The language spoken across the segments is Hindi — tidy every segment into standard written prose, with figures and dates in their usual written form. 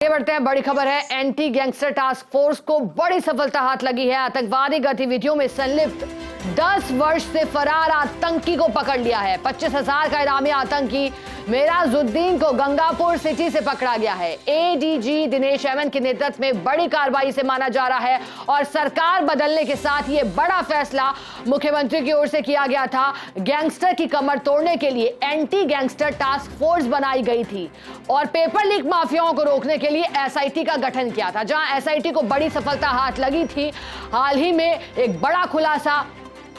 आगे बढ़ते हैं। बड़ी खबर है, एंटी गैंगस्टर टास्क फोर्स को बड़ी सफलता हाथ लगी है। आतंकवादी गतिविधियों में संलिप्त 10 वर्ष से फरार आतंकी को पकड़ लिया है। 25,000 का इनामी आतंकी मेराजुद्दीन को गंगापुर सिटी से पकड़ा गया है। एडीजी दिनेश एमएन के नेतृत्व में बड़ी कार्रवाई से माना जा रहा है और सरकार बदलने के साथ ये बड़ा फैसला मुख्यमंत्री की ओर से किया गया था। गैंगस्टर की कमर तोड़ने के लिए एंटी गैंगस्टर टास्क फोर्स बनाई गई थी और पेपर लीक माफियाओं को रोकने के लिए एसआईटी का गठन किया था। जहां एसआईटी को बड़ी सफलता हाथ लगी थी, हाल ही में एक बड़ा खुलासा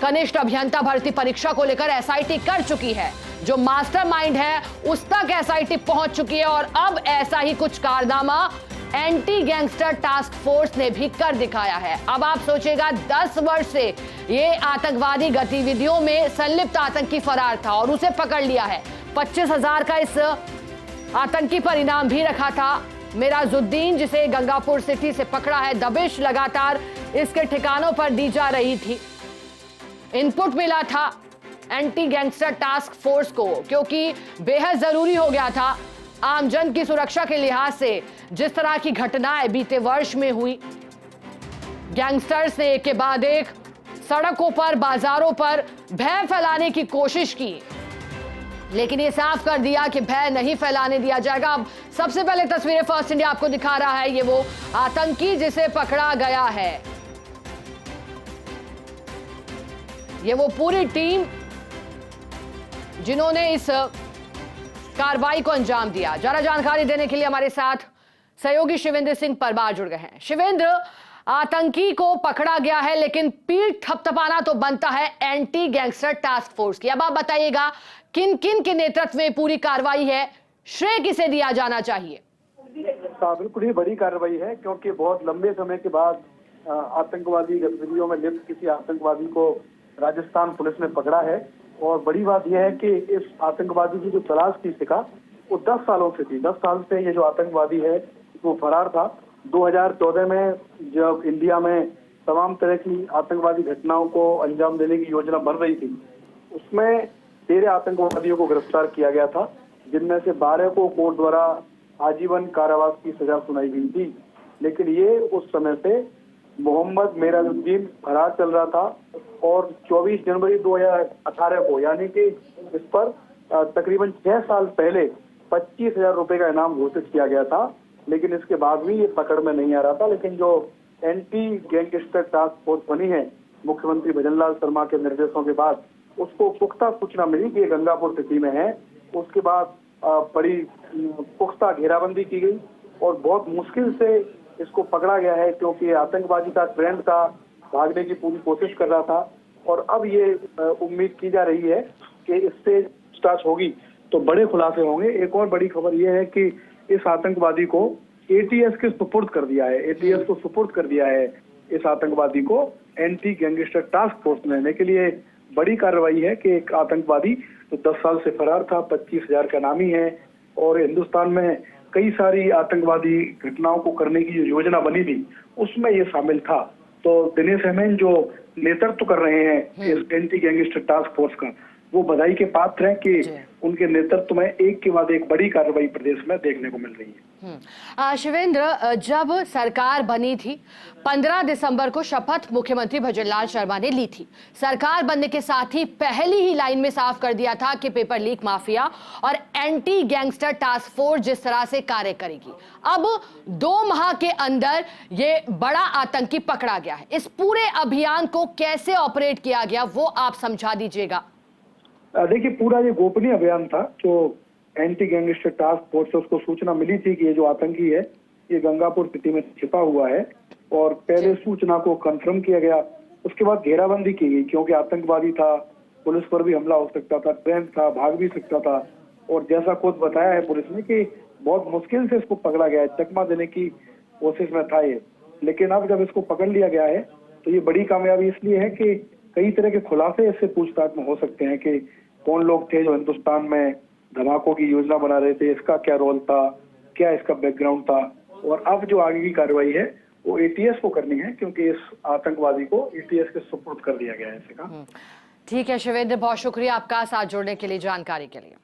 कनिष्ठ अभियंता भर्ती परीक्षा को लेकर एसआईटी कर चुकी है। जो मास्टरमाइंड है उस तक एसआईटी पहुंच चुकी है और अब ऐसा ही कुछ कारनामा एंटी गैंगस्टर टास्क फोर्स ने भी कर दिखाया है। अब आप सोचेगा, 10 वर्ष से ये आतंकवादी गतिविधियों में संलिप्त आतंकी फरार था और उसे पकड़ लिया है। 25,000 का इस आतंकी पर इनाम भी रखा था। मेराजुद्दीन, जिसे गंगापुर सिटी से पकड़ा है, दबिश लगातार इसके ठिकानों पर दी जा रही थी। इनपुट मिला था एंटी गैंगस्टर टास्क फोर्स को, क्योंकि बेहद जरूरी हो गया था आमजन की सुरक्षा के लिहाज से। जिस तरह की घटनाएं बीते वर्ष में हुई, गैंगस्टर्स ने एक के बाद एक सड़कों पर, बाजारों पर भय फैलाने की कोशिश की, लेकिन ये साफ कर दिया कि भय नहीं फैलाने दिया जाएगा। अब सबसे पहले तस्वीरें फर्स्ट इंडिया आपको दिखा रहा है। ये वो आतंकी जिसे पकड़ा गया है, ये वो पूरी टीम जिन्होंने इस कार्रवाई को अंजाम दिया। ज्यादा जानकारी देने के लिए हमारे साथ सहयोगी शिवेंद्र सिंह परमार जुड़ गए हैं। शिवेंद्र, आतंकी को पकड़ा गया है, लेकिन पीठ थपथपाना तो बनता है एंटी गैंगस्टर टास्क फोर्स की। अब आप बताइएगा, किन किन के नेतृत्व में पूरी कार्रवाई है, श्रेय किसे दिया जाना चाहिए? बिल्कुल ही बड़ी कार्रवाई है, क्योंकि बहुत लंबे समय के बाद आतंकवादी गतिविधियों में लिप्त किसी आतंकवादी को राजस्थान पुलिस ने पकड़ा है। और बड़ी बात यह है कि इस आतंकवादी की जो तलाश की शिका वो 10 सालों से थी। 10 साल से ये जो आतंकवादी है वो फरार था। 2014 में जब इंडिया में तमाम तरह की आतंकवादी घटनाओं को अंजाम देने की योजना बन रही थी, उसमें 13 आतंकवादियों को गिरफ्तार किया गया था, जिनमें से 12 को कोर्ट द्वारा आजीवन कारावास की सजा सुनाई गई थी। लेकिन ये उस समय से मोहम्मद मेराजुद्दीन फरार चल रहा था और 24 जनवरी 2018 को, यानी कि इस पर तकरीबन 6 साल पहले 25,000 रुपए का इनाम घोषित किया गया था। लेकिन इसके बाद भी ये पकड़ में नहीं आ रहा था। लेकिन जो एंटी गैंगस्टर टास्क फोर्स बनी है मुख्यमंत्री भजनलाल शर्मा के निर्देशों के बाद, उसको पुख्ता सूचना मिली कि ये गंगापुर सिटी में है। उसके बाद बड़ी पुख्ता घेराबंदी की गई और बहुत मुश्किल से इसको पकड़ा गया है, क्योंकि आतंकवादी का ट्रेंड था, भागने की पूरी कोशिश कर रहा था। और अब ये उम्मीद की जा रही है कि इससे पूछताछ होगी तो बड़े खुलासे होंगे। एक और बड़ी खबर ये है कि इस आतंकवादी को एटीएस के सुपुर्द कर दिया है। एटीएस को सुपुर्द कर दिया है इस आतंकवादी को एंटी गैंगस्टर टास्क फोर्स में लेने के लिए। बड़ी कार्रवाई है कि एक आतंकवादी तो 10 साल से फरार था, 25,000 का नामी है और हिंदुस्तान में कई सारी आतंकवादी घटनाओं को करने की जो योजना बनी थी उसमें ये शामिल था। तो दिनेश एमएन जो नेतृत्व कर रहे हैं इस एंटी गैंगस्टर टास्क फोर्स का, वो बधाई के पात्र हैं कि उनके नेतृत्व में एक के बाद एक बड़ी कार्रवाई प्रदेश में देखने को मिल रही है। शिवेंद्र, जब सरकार बनी थी 15 दिसंबर को शपथ मुख्यमंत्री भजनलाल शर्मा ने ली थी। सरकार बनने के साथ ही पहली ही लाइन में साफ कर दिया था कि पेपर लीक माफिया और एंटी गैंगस्टर टास्क फोर्स जिस तरह से कार्य करेगी। अब 2 माह के अंदर ये बड़ा आतंकी पकड़ा गया है। इस पूरे अभियान को कैसे ऑपरेट किया गया, वो आप समझा दीजिएगा। देखिए, पूरा ये गोपनीय अभियान था। जो एंटी गैंगस्टर टास्क फोर्स है उसको सूचना मिली थी कि ये जो आतंकी है ये गंगापुर सिटी में छिपा हुआ है और पहले सूचना को कंफर्म किया गया। उसके बाद घेराबंदी की गई, क्योंकि आतंकवादी था, पुलिस पर भी हमला हो सकता था, ट्रेंड था, भाग भी सकता था। और जैसा खुद बताया है पुलिस ने कि बहुत मुश्किल से इसको पकड़ा गया है, चकमा देने की कोशिश में था ये। लेकिन अब जब इसको पकड़ लिया गया है तो ये बड़ी कामयाबी इसलिए है कि कई तरह के खुलासे इससे पूछताछ में हो सकते हैं कि कौन लोग थे जो हिंदुस्तान में धमाकों की योजना बना रहे थे, इसका क्या रोल था, क्या इसका बैकग्राउंड था। और अब जो आगे की कार्रवाई है वो एटीएस को करनी है, क्योंकि इस आतंकवादी को एटीएस के सुपुर्द कर दिया गया है। ठीक है शिवेंद्र, बहुत शुक्रिया आपका साथ जोड़ने के लिए, जानकारी के लिए।